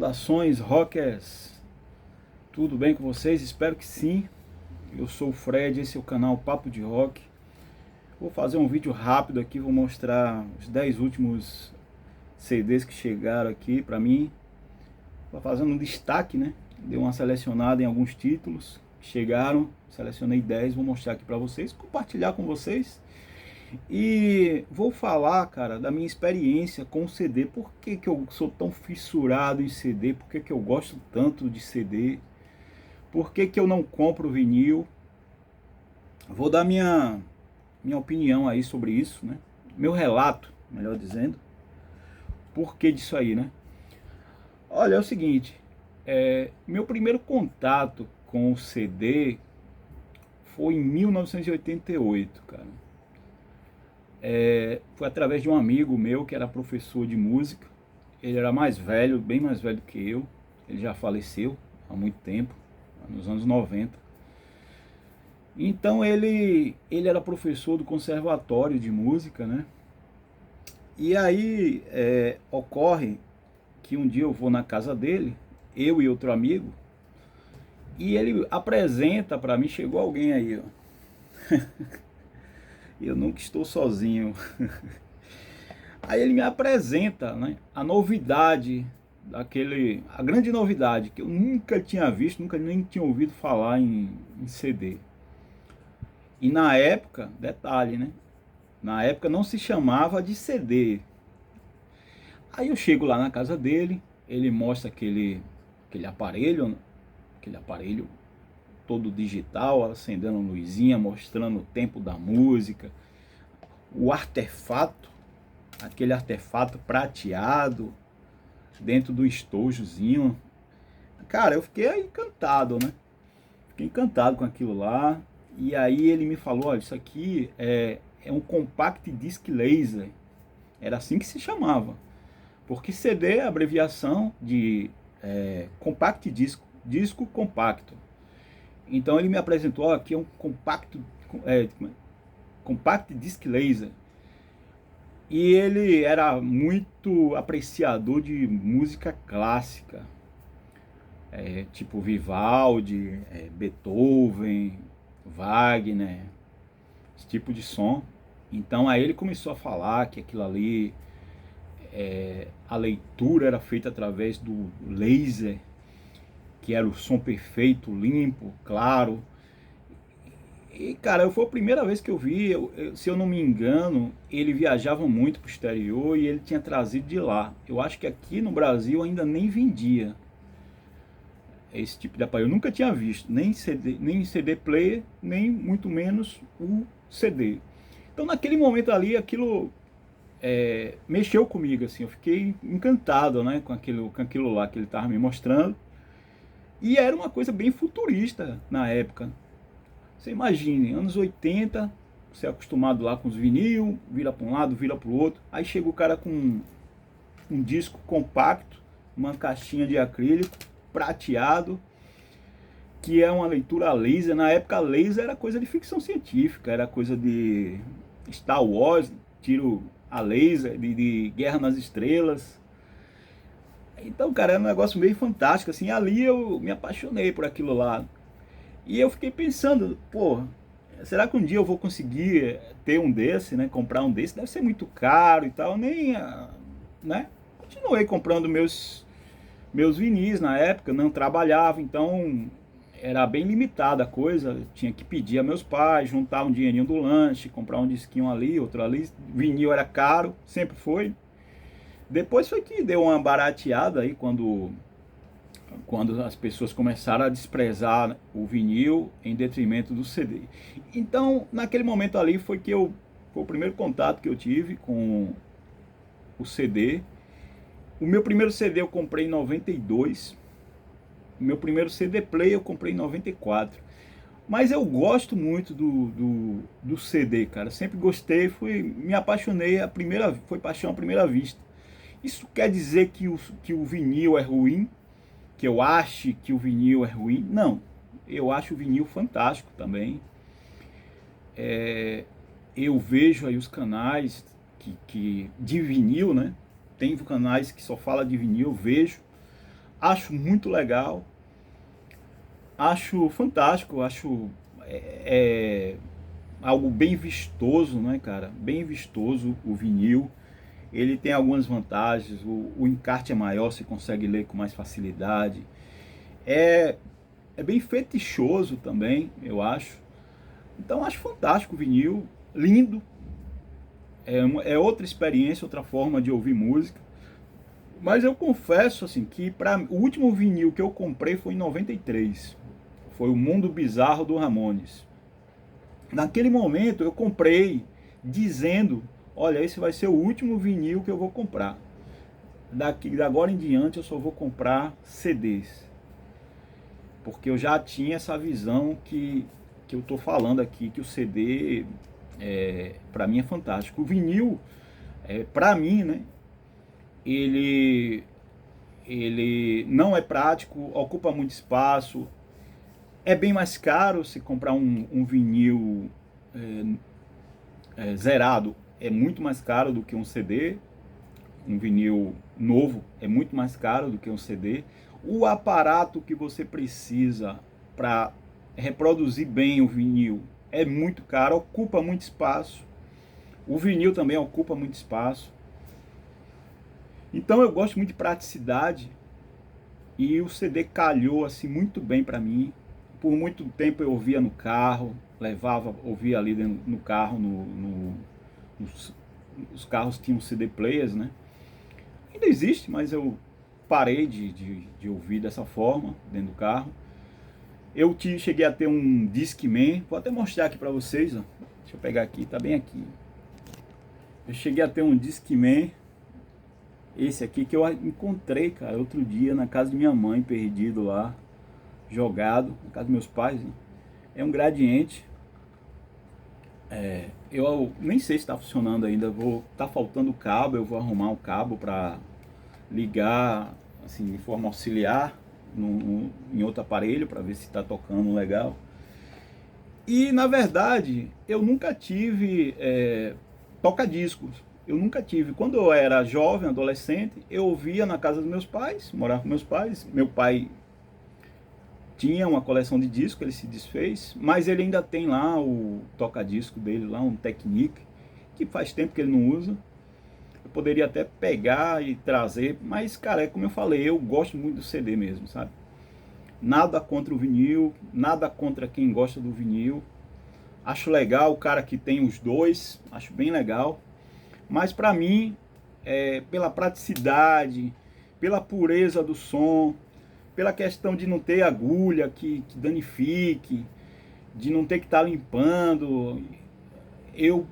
Saudações, rockers! Tudo bem com vocês? Espero que sim. Eu sou o Fred, esse é o canal Papo de Rock. Vou fazer um vídeo rápido aqui, vou mostrar os 10 últimos CDs que chegaram aqui pra mim. Vou fazendo um destaque, né? Dei uma selecionada em alguns títulos que chegaram, selecionei 10, vou mostrar aqui pra vocês, compartilhar com vocês. E vou falar, cara, da minha experiência com o CD. Por que que eu sou tão fissurado em CD? Por que que eu gosto tanto de CD? Por que que eu não compro vinil? Vou dar minha opinião aí sobre isso, né? Meu relato, melhor dizendo. Por que disso aí, né? Olha, é o seguinte, meu primeiro contato com o CD foi em 1988, cara. Foi através de um amigo meu que era professor de música. Ele era mais velho, bem mais velho que eu. Ele já faleceu há muito tempo, nos anos 90. Então ele era professor do conservatório de música, né? E aí ocorre que um dia eu vou na casa dele, eu e outro amigo, e ele apresenta para mim, chegou alguém aí, ó. Eu nunca estou sozinho. Aí ele me apresenta, né, a novidade, a grande novidade, que eu nunca tinha visto, nunca nem tinha ouvido falar em CD. E na época, detalhe, né, na época não se chamava de CD. Aí eu chego lá na casa dele, ele mostra aquele aparelho todo digital, acendendo luzinha, mostrando o tempo da música, o artefato, aquele artefato prateado dentro do estojozinho. Cara, eu fiquei encantado, né? Fiquei encantado com aquilo lá. E aí ele me falou, olha, isso aqui é um compact disc laser. Era assim que se chamava. Porque CD é abreviação de compact disco, disco compacto. Então ele me apresentou, ó, aqui é um compact disc laser. E ele era muito apreciador de música clássica, tipo Vivaldi, Beethoven, Wagner, esse tipo de som. Então aí ele começou a falar que aquilo ali, a leitura era feita através do laser, que era o som perfeito, limpo, claro. E, cara, foi a primeira vez que eu vi, se eu não me engano, ele viajava muito pro exterior e ele tinha trazido de lá. Eu acho que aqui no Brasil ainda nem vendia esse tipo de aparelho. Eu nunca tinha visto, nem CD player, nem muito menos o CD. Então, naquele momento ali, aquilo mexeu comigo, assim. Eu fiquei encantado, né, com aquilo lá que ele estava me mostrando. E era uma coisa bem futurista na época. Você imagine, anos 80, você é acostumado lá com os vinil, vira para um lado, vira para o outro. Aí chega o cara com um disco compacto, uma caixinha de acrílico, prateado, que é uma leitura laser. Na época, laser era coisa de ficção científica, era coisa de Star Wars, tiro a laser, de Guerra nas Estrelas. Então, cara, era um negócio meio fantástico, assim. Ali eu me apaixonei por aquilo lá. E eu fiquei pensando, pô, será que um dia eu vou conseguir ter um desse, né? Comprar um desse? Deve ser muito caro e tal. Nem, né? Continuei comprando meus vinis na época, não trabalhava, então era bem limitada a coisa. Eu tinha que pedir a meus pais, juntar um dinheirinho do lanche, comprar um disquinho ali, outro ali. Vinil era caro, sempre foi. Depois foi que deu uma barateada aí quando as pessoas começaram a desprezar o vinil em detrimento do CD. Então, naquele momento ali foi o primeiro contato que eu tive com o CD. O meu primeiro CD eu comprei em 92. O meu primeiro CD player eu comprei em 94. Mas eu gosto muito do CD, cara. Sempre gostei, me apaixonei, foi paixão à primeira vista. Isso quer dizer que o vinil é ruim? Que eu ache que o vinil é ruim? Não, eu acho o vinil fantástico também. Eu vejo aí os canais de vinil, né? Tem canais que só fala de vinil, eu vejo, Acho muito legal, acho fantástico, acho é, algo bem vistoso, né, cara? Bem vistoso o vinil. Ele tem algumas vantagens, o encarte é maior, você consegue ler com mais facilidade. É, é bem fetichoso também, eu acho. Então acho fantástico o vinil, lindo. É outra experiência, outra forma de ouvir música. Mas eu confesso assim que o último vinil que eu comprei foi em 93. Foi o Mundo Bizarro do Ramones. Naquele momento eu comprei dizendo, olha, esse vai ser o último vinil que eu vou comprar. Daqui agora em diante eu só vou comprar CDs. Porque eu já tinha essa visão que eu tô falando aqui, que o CD para mim é fantástico. O vinil, para mim, né, ele ele não é prático, ocupa muito espaço, é bem mais caro se comprar um vinil zerado, é muito mais caro do que um CD, um vinil novo é muito mais caro do que um CD. O aparato que você precisa para reproduzir bem o vinil é muito caro, ocupa muito espaço. O vinil também ocupa muito espaço. Então eu gosto muito de praticidade e o CD calhou assim muito bem para mim. Por muito tempo eu ouvia no carro, ouvia ali no carro, os carros tinham CD players, né? Ainda existe, mas eu parei de ouvir dessa forma dentro do carro. Cheguei a ter um Discman, vou até mostrar aqui para vocês, ó. Deixa eu pegar aqui, tá bem aqui. Eu cheguei a ter um Discman, esse aqui que eu encontrei, cara, outro dia na casa de minha mãe, perdido lá, jogado, na casa dos meus pais, né? É um Gradiente. Eu nem sei se está funcionando ainda, tá faltando cabo, eu vou arrumar um cabo para ligar assim de forma auxiliar em outro aparelho para ver se está tocando legal. E na verdade eu nunca tive toca-discos. Eu nunca tive. Quando eu era jovem, adolescente, eu ouvia na casa dos meus pais, morava com meus pais. Meu pai tinha uma coleção de discos, ele se desfez, mas ele ainda tem lá o toca-disco dele, lá um Technic, que faz tempo que ele não usa. Eu poderia até pegar e trazer, mas, cara, é como eu falei, eu gosto muito do CD mesmo, sabe? Nada contra o vinil, nada contra quem gosta do vinil. Acho legal o cara que tem os dois, acho bem legal. Mas para mim, pela praticidade, pela pureza do som, pela questão de não ter agulha que danifique, de não ter que estar limpando, eu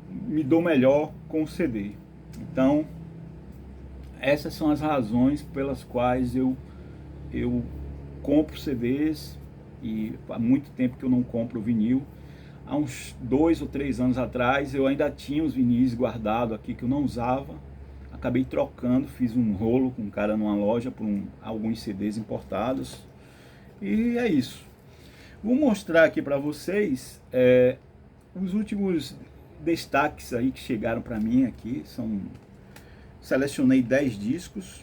me dou melhor com o CD. Então, essas são as razões pelas quais eu compro CDs e há muito tempo que eu não compro vinil. Há uns 2 ou 3 anos atrás eu ainda tinha os vinis guardados aqui que eu não usava. Acabei trocando, fiz um rolo com um cara numa loja por alguns CDs importados. E é isso. Vou mostrar aqui para vocês os últimos destaques aí que chegaram para mim aqui. Selecionei 10 discos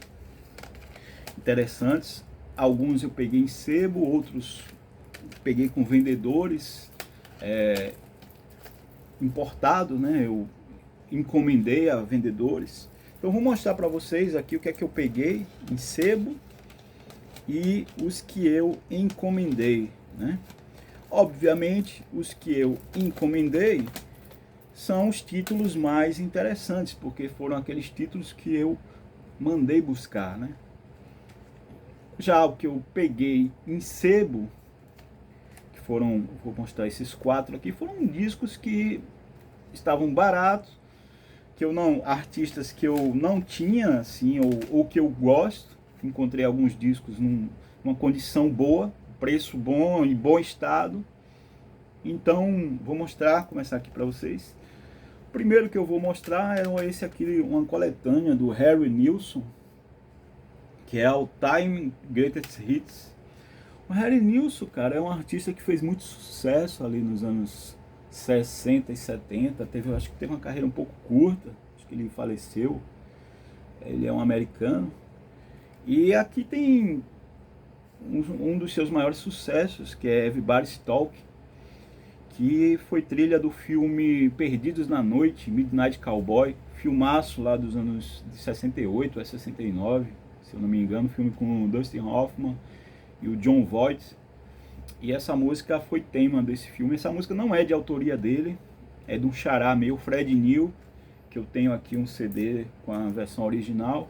interessantes. Alguns eu peguei em sebo, outros peguei com vendedores importados, né? Eu encomendei a vendedores. Então vou mostrar para vocês aqui o que é que eu peguei em sebo e os que eu encomendei, né? Obviamente, os que eu encomendei são os títulos mais interessantes, porque foram aqueles títulos que eu mandei buscar, né? Já o que eu peguei em sebo, que foram, vou mostrar esses 4 aqui, foram discos que estavam baratos, artistas que eu não tinha, assim, ou que eu gosto. Encontrei alguns discos numa condição boa, preço bom, em bom estado. Então, vou começar aqui para vocês. O primeiro que eu vou mostrar é esse aqui, uma coletânea do Harry Nilsson, que é o Time Greatest Hits. O Harry Nilsson, cara, é um artista que fez muito sucesso ali nos anos 60 e 70, acho que teve uma carreira um pouco curta, acho que ele faleceu. Ele é um americano E aqui tem um dos seus maiores sucessos, que é Everybody's Talk, que foi trilha do filme Perdidos na Noite, Midnight Cowboy, filmaço lá dos anos de 68 a 69, se eu não me engano, filme com o Dustin Hoffman e o Jon Voight. E essa música foi tema desse filme. Essa música não é de autoria dele, é de um xará meu, Fred Neil, que eu tenho aqui um CD com a versão original.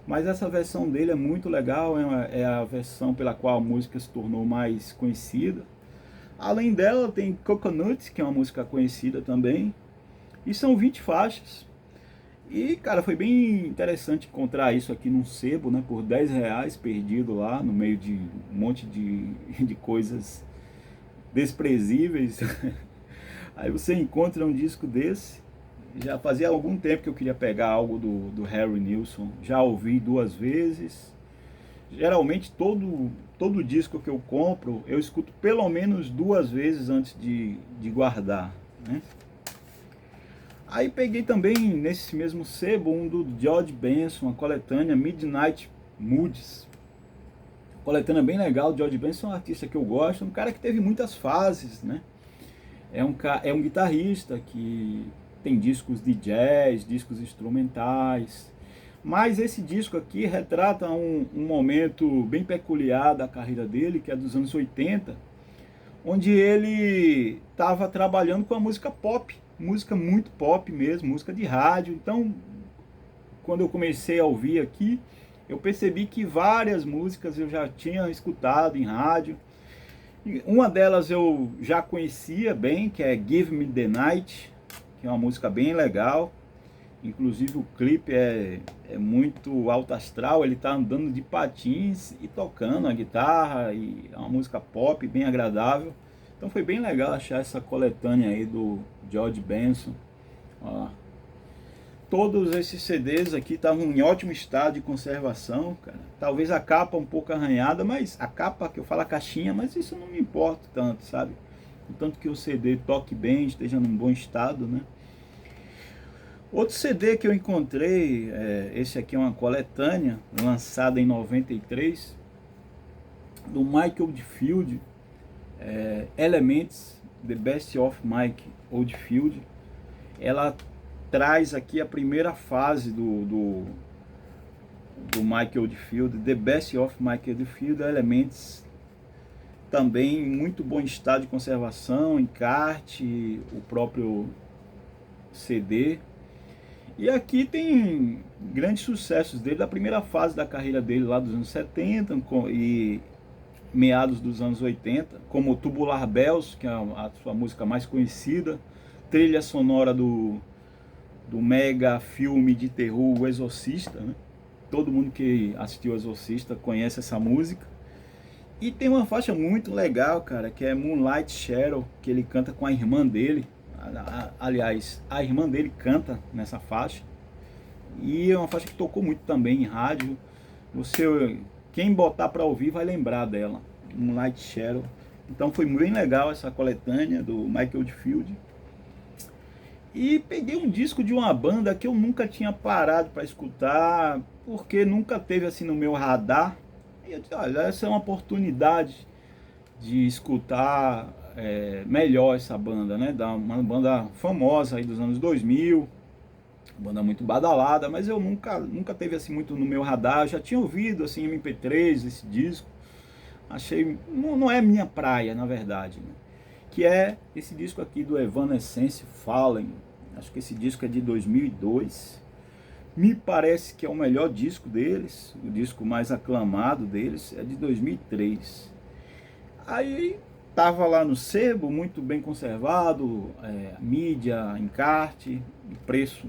Mas essa versão dele é muito legal, é a versão pela qual a música se tornou mais conhecida. Além dela tem Coconut, que é uma música conhecida também. E são 20 faixas. E, cara, foi bem interessante encontrar isso aqui num sebo, né? Por R$ 10 perdido lá, no meio de um monte de coisas desprezíveis. Aí você encontra um disco desse. Já fazia algum tempo que eu queria pegar algo do Harry Nilsson. Já ouvi 2 vezes. Geralmente todo disco que eu compro, eu escuto pelo menos 2 vezes antes de guardar, né? Aí peguei também nesse mesmo sebo um do George Benson, a coletânea Midnight Moods. Coletânea bem legal. George Benson é um artista que eu gosto, um cara que teve muitas fases, né? É um guitarrista que tem discos de jazz, discos instrumentais. Mas esse disco aqui retrata um momento bem peculiar da carreira dele, que é dos anos 80, onde ele estava trabalhando com a música pop, música muito pop mesmo, música de rádio. Então, quando eu comecei a ouvir aqui, eu percebi que várias músicas eu já tinha escutado em rádio. Uma delas eu já conhecia bem, que é Give Me the Night, que é uma música bem legal. Inclusive o clipe é muito alto astral, ele está andando de patins e tocando a guitarra, e é uma música pop bem agradável. Então foi bem legal achar essa coletânea aí do George Benson. Ó. Todos esses CDs aqui estavam em ótimo estado de conservação, cara. Talvez a capa um pouco arranhada, mas a capa, que eu falo a caixinha, mas isso não me importa tanto, sabe? Contanto que o CD toque bem, esteja num bom estado, né? Outro CD que eu encontrei, esse aqui é uma coletânea, lançada em 93, do Mike Oldfield, Elements, The Best of Mike Oldfield. Ela traz aqui a primeira fase do Mike Oldfield, The Best of Mike Oldfield, Elements, também em muito bom estado de conservação, encarte, o próprio CD. E aqui tem grandes sucessos dele, da primeira fase da carreira dele, lá dos anos 70 e meados dos anos 80, como Tubular Bells, que é a sua música mais conhecida, trilha sonora do mega filme de terror O Exorcista, né? Todo mundo que assistiu O Exorcista conhece essa música. E tem uma faixa muito legal, cara, que é Moonlight Shadow, que ele canta com a irmã dele. Aliás, a irmã dele canta nessa faixa. E é uma faixa que tocou muito também em rádio. Quem botar para ouvir vai lembrar dela, Moonlight Shadow. Então foi bem legal essa coletânea do Michael Oldfield. E peguei um disco de uma banda que eu nunca tinha parado para escutar, porque nunca teve assim no meu radar. E eu disse, olha, essa é uma oportunidade de escutar melhor essa banda, né? Uma banda famosa aí dos anos 2000, banda muito badalada, mas eu nunca teve assim muito no meu radar. Eu já tinha ouvido assim MP3 esse disco, achei, não é minha praia na verdade, né? Que é esse disco aqui do Evanescence, Fallen. Acho que esse disco é de 2002. Me parece que é o melhor disco deles, o disco mais aclamado deles é de 2003. Aí tava lá no sebo, muito bem conservado, mídia, encarte, preço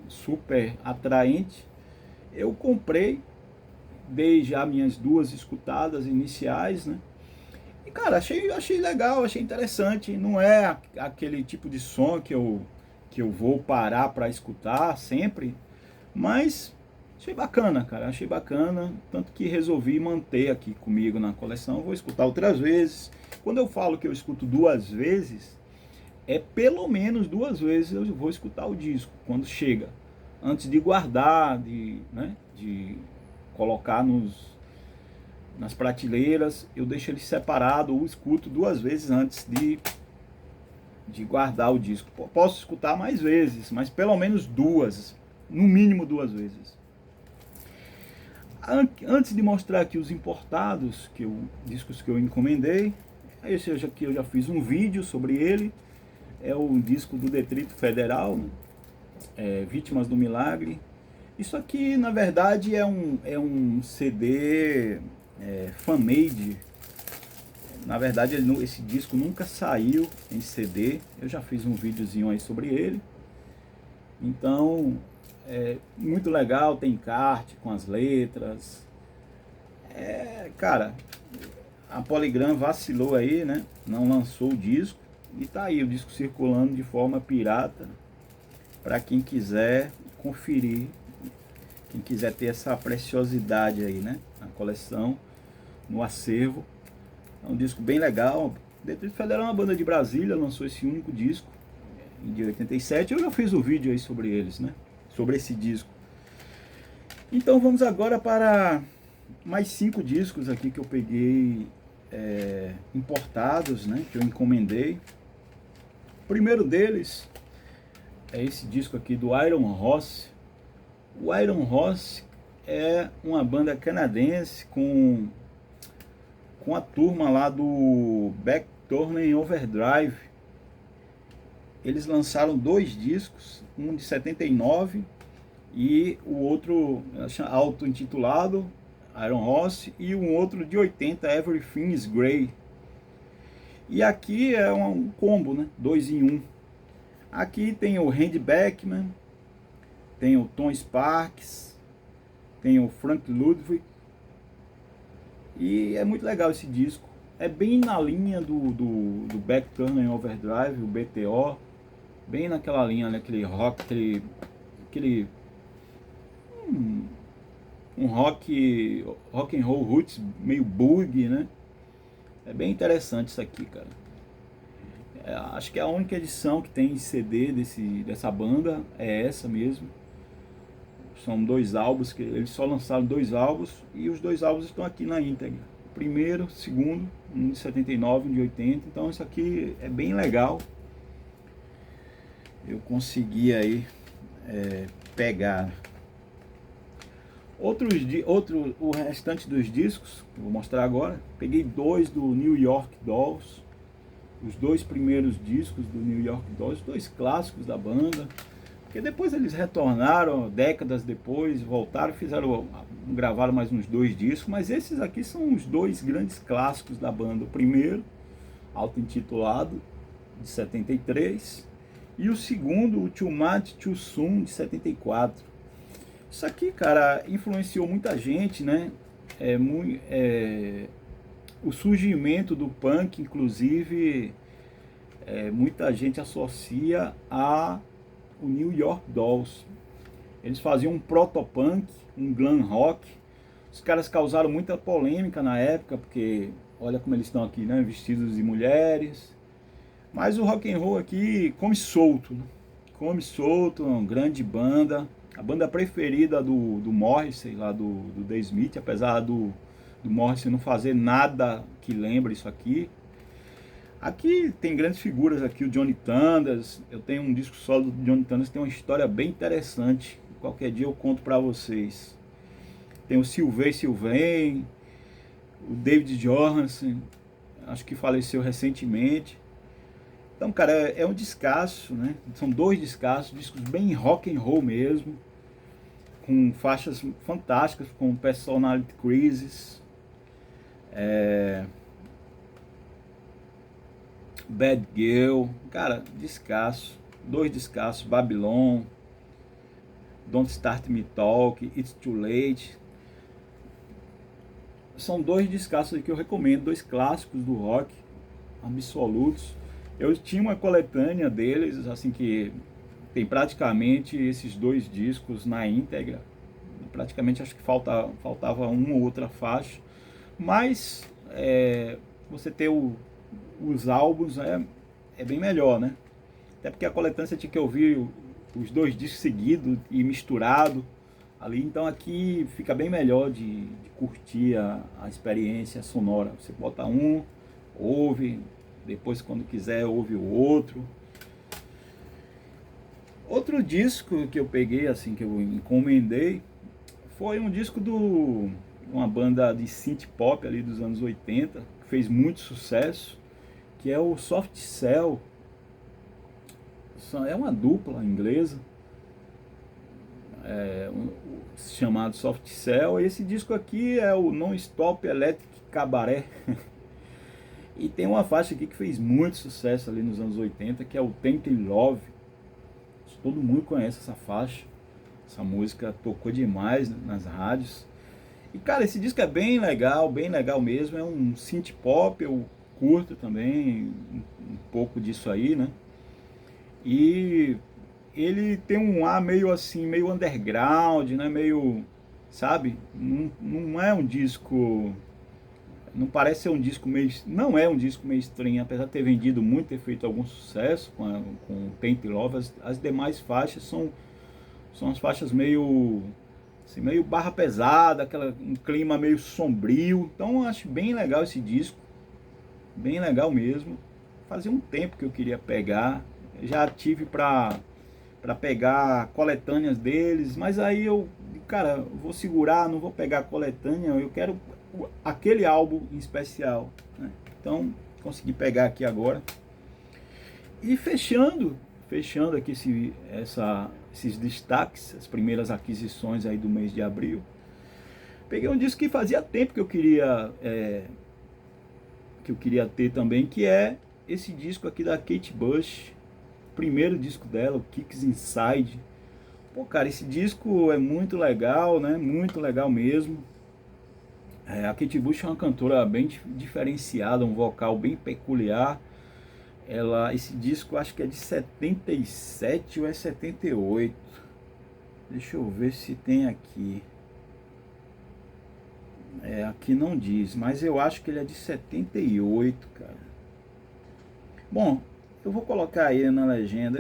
super atraente. Eu comprei, dei já minhas 2 escutadas iniciais, né? E cara, achei legal, achei interessante. Não é aquele tipo de som que eu vou parar para escutar sempre, mas achei bacana, cara, achei bacana, tanto que resolvi manter aqui comigo na coleção. Vou escutar outras vezes. Quando eu falo que eu escuto 2 vezes, é pelo menos 2 vezes eu vou escutar o disco, quando chega, antes de guardar, de colocar nas prateleiras, eu deixo ele separado ou escuto 2 vezes antes de guardar o disco. Posso escutar mais vezes, mas pelo menos 2, no mínimo 2 vezes. Antes de mostrar aqui os importados, discos que eu encomendei, esse aqui eu já fiz um vídeo sobre ele, é o disco do Distrito Federal, né? Vítimas do Milagre. Isso aqui, na verdade, é um CD fan-made. Na verdade, esse disco nunca saiu em CD. Eu já fiz um videozinho aí sobre ele. Então, muito legal, tem encarte com as letras. Cara, a Polygram vacilou aí, né? Não lançou o disco. E tá aí o disco circulando de forma pirata para quem quiser conferir, quem quiser ter essa preciosidade aí, né? Na coleção, no acervo. É um disco bem legal. Distrito Federal é uma banda de Brasília, lançou esse único disco de 87. Eu já fiz o vídeo aí sobre eles, né? Sobre esse disco. Então vamos agora para mais 5 discos aqui que eu peguei importados, né? Que eu encomendei. O primeiro deles é esse disco aqui do Iron Horse. O Iron Horse é uma banda canadense com a turma lá do Blackthorn Overdrive. Eles lançaram 2 discos, um de 79 e o outro auto-intitulado Iron Horse, e um outro de 80, Everything is Grey. E aqui é um combo, né? 2 em 1. Aqui tem o Randy Bachman, tem o Tom Sparks, tem o Frank Ludwig. E é muito legal esse disco. É bem na linha do Blackthorn Overdrive, o BTO. Bem naquela linha, né? Aquele rock, um rock and roll roots, meio boogie, né? É bem interessante isso aqui, cara. Acho que é a única edição que tem de CD dessa banda é essa mesmo. São 2 álbuns, que eles só lançaram 2 álbuns, e os 2 álbuns estão aqui na íntegra. O primeiro, o segundo, um de 79, um de 80. Então isso aqui é bem legal. Eu consegui aí pegar. O restante dos discos, que eu vou mostrar agora. Peguei 2 do New York Dolls. Os 2 primeiros discos do New York Dolls, 2 clássicos da banda. Porque depois eles retornaram, décadas depois, voltaram, gravaram mais uns 2 discos. Mas esses aqui são os 2 grandes clássicos da banda. O primeiro, auto-intitulado, de 73. E o segundo, o Too Much Too Soon, de 74. Isso aqui, cara, influenciou muita gente, né? O surgimento do punk, inclusive, muita gente associa o New York Dolls. Eles faziam um protopunk, um glam rock. Os caras causaram muita polêmica na época, porque olha como eles estão aqui, né? Vestidos de mulheres. Mas o rock and roll aqui come solto, né? Come solto, uma grande banda. A banda preferida do Morrissey, lá do The Smith, apesar do Morrissey não fazer nada que lembre isso aqui. Aqui tem grandes figuras aqui, o Johnny Thunders. Eu tenho um disco solo do Johnny Thunders, tem uma história bem interessante. Qualquer dia eu conto pra vocês. Tem o Sylvain, o David Johansen, acho que faleceu recentemente. Então, cara, é um descasso, né? São 2 descassos, discos bem rock and roll mesmo, com faixas fantásticas, com Personality Crisis, Bad Girl, cara, descasso. 2 descassos, Babylon, Don't Start Me Talk, It's Too Late. São 2 descassos que eu recomendo, 2 clássicos do rock, absolutos. Eu tinha uma coletânea deles, assim, que tem praticamente esses 2 discos na íntegra. Praticamente acho que faltava uma ou outra faixa. Mas você ter os álbuns é bem melhor, né? Até porque a coletânea você tinha que ouvir os 2 discos seguidos e misturado. ali. Então aqui fica bem melhor de curtir a experiência sonora. Você bota um, ouve, depois quando quiser ouve o outro. Outro disco que eu peguei, assim, que eu encomendei, foi um disco uma banda de synth pop ali dos anos 80, que fez muito sucesso, que é o Soft Cell. É uma dupla inglesa, chamado Soft Cell. Esse disco aqui é o Non Stop Electric Cabaret. E tem uma faixa aqui que fez muito sucesso ali nos anos 80, que é o Tainted Love. Todo mundo conhece essa faixa. Essa música tocou demais nas rádios. E cara, esse disco é bem legal mesmo. É um synth pop, eu curto também um pouco disso aí, né? E ele tem um ar meio assim, meio underground, né? Meio, sabe? Não é um disco, não parece ser um disco meio, não é um disco mainstream, apesar de ter vendido muito, ter feito algum sucesso com Paint Love. As demais faixas são as faixas meio assim, meio barra pesada, um clima meio sombrio. Então eu acho bem legal esse disco, bem legal mesmo. Fazia um tempo que eu queria pegar, já tive para pegar coletâneas deles, mas aí eu, cara, vou segurar, não vou pegar a coletânea, eu quero aquele álbum em especial, né? Então consegui pegar aqui agora. E fechando aqui esses destaques, as primeiras aquisições aí do mês de abril, peguei um disco que fazia tempo que eu queria ter também, que é esse disco aqui da Kate Bush, primeiro disco dela, o Kicks Inside. Pô, cara, esse disco é muito legal, né? Muito legal mesmo. A Kate Bush é uma cantora bem diferenciada, um vocal bem peculiar. Esse disco acho que é de 77 ou é 78. Deixa eu ver se tem aqui. Aqui não diz, mas eu acho que ele é de 78, cara. Bom, eu vou colocar aí na legenda,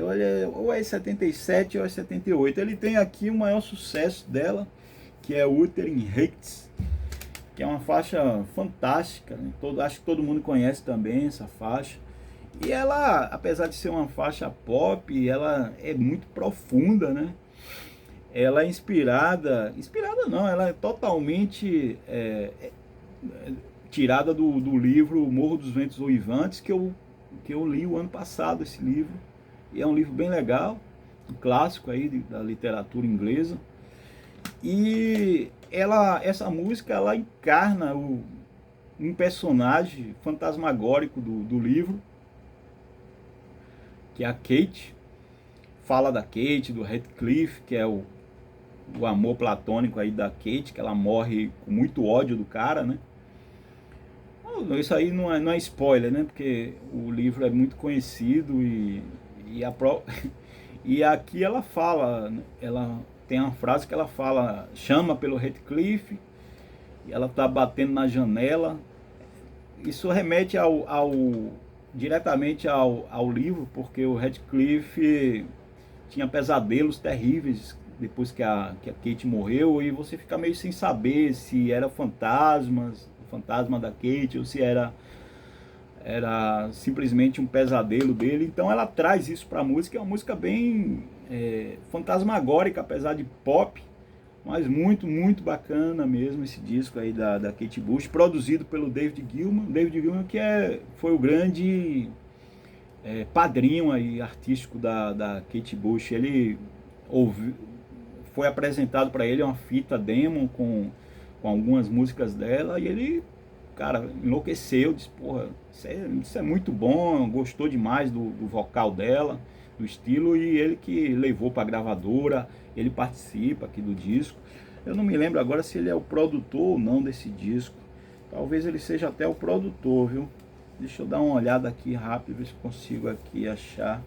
ou é 77 ou é 78. Ele tem aqui o maior sucesso dela, que é Wuthering Heights, que é uma faixa fantástica, né? Acho que todo mundo conhece também essa faixa. E ela, apesar de ser uma faixa pop, ela é muito profunda, né? Ela é inspirada não, ela é totalmente tirada do livro Morro dos Ventos Uivantes, que eu li o ano passado esse livro. E é um livro bem legal, um clássico aí da literatura inglesa. E essa música, ela encarna um personagem fantasmagórico do livro, que é a Kate. Fala da Kate, do Heathcliff, que é o amor platônico aí da Kate, que ela morre com muito ódio do cara, né? Isso aí não é spoiler, né? Porque o livro é muito conhecido e aqui ela fala, ela tem uma frase que ela fala, chama pelo Heathcliff, e ela tá batendo na janela. Isso remete diretamente ao livro, porque o Heathcliff tinha pesadelos terríveis depois que a Kate morreu, e você fica meio sem saber se era o fantasma da Kate, ou se era simplesmente um pesadelo dele. Então ela traz isso para a música. É uma música bem fantasmagórica, apesar de pop, mas muito, muito bacana mesmo esse disco aí da Kate Bush, produzido pelo David Gilmour, que foi o grande padrinho aí artístico da Kate Bush. Ele foi apresentado para ele uma fita demo com algumas músicas dela, e ele, cara, enlouqueceu, disse, porra, isso é muito bom, gostou demais do vocal dela, do estilo, e ele que levou para a gravadora. Ele participa aqui do disco. Eu não me lembro agora se ele é o produtor ou não desse disco. Talvez ele seja até o produtor, viu? Deixa eu dar uma olhada aqui rápido, ver se consigo aqui achar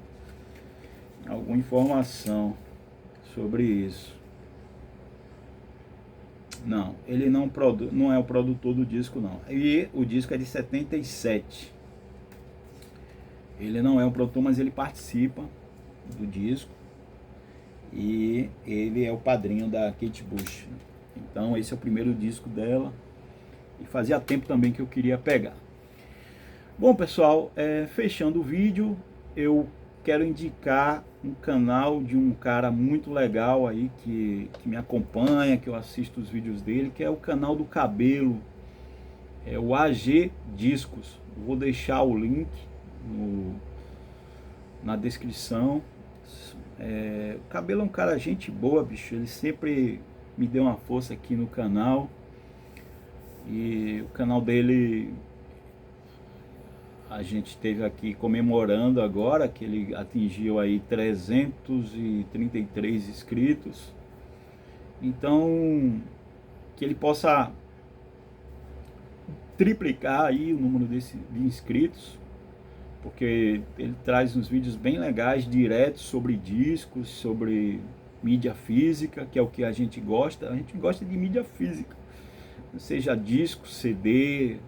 alguma informação sobre isso. Não, ele não é o produtor do disco, não. E o disco é de 77. Ele não é o produtor, mas ele participa do disco. e ele é o padrinho da Kate Bush. Então esse é o primeiro disco dela e fazia tempo também que eu queria pegar. Bom, pessoal, fechando o vídeo, eu quero indicar um canal de um cara muito legal aí que me acompanha, que eu assisto os vídeos dele, que é o canal do Cabelo, é o AG Discos. Vou deixar o link na descrição. O Cabelo é um cara gente boa, bicho, ele sempre me deu uma força aqui no canal, e o canal dele a gente esteve aqui comemorando agora, que ele atingiu aí 333 inscritos. Então, que ele possa triplicar aí o número de inscritos, porque ele traz uns vídeos bem legais, diretos, sobre discos, sobre mídia física, que é o que a gente gosta. A gente gosta de mídia física, seja disco, CD,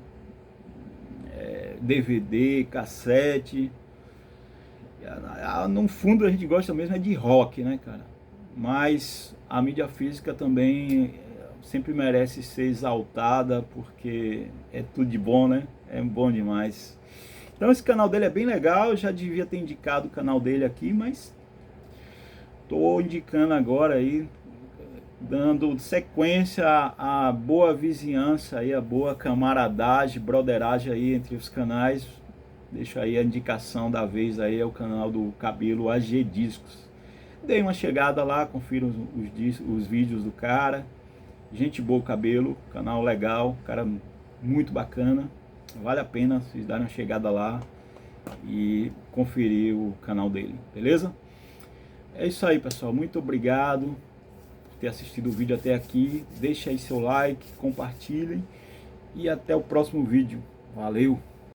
DVD, cassete. No fundo a gente gosta mesmo de rock, né, cara? Mas a mídia física também sempre merece ser exaltada, porque é tudo de bom, né? É bom demais. Então esse canal dele é bem legal, eu já devia ter indicado o canal dele aqui, mas tô indicando agora aí, dando sequência à boa vizinhança aí, a boa camaradagem, broderagem aí entre os canais. Deixa aí a indicação da vez aí, é o canal do Cabelo AG Discos. Dei uma chegada lá, confira os vídeos do cara. Gente boa o Cabelo, canal legal, cara muito bacana. Vale a pena vocês darem uma chegada lá e conferir o canal dele, beleza? É isso aí, pessoal, muito obrigado ter assistido o vídeo até aqui. Deixa aí seu like, compartilhem e até o próximo vídeo. Valeu!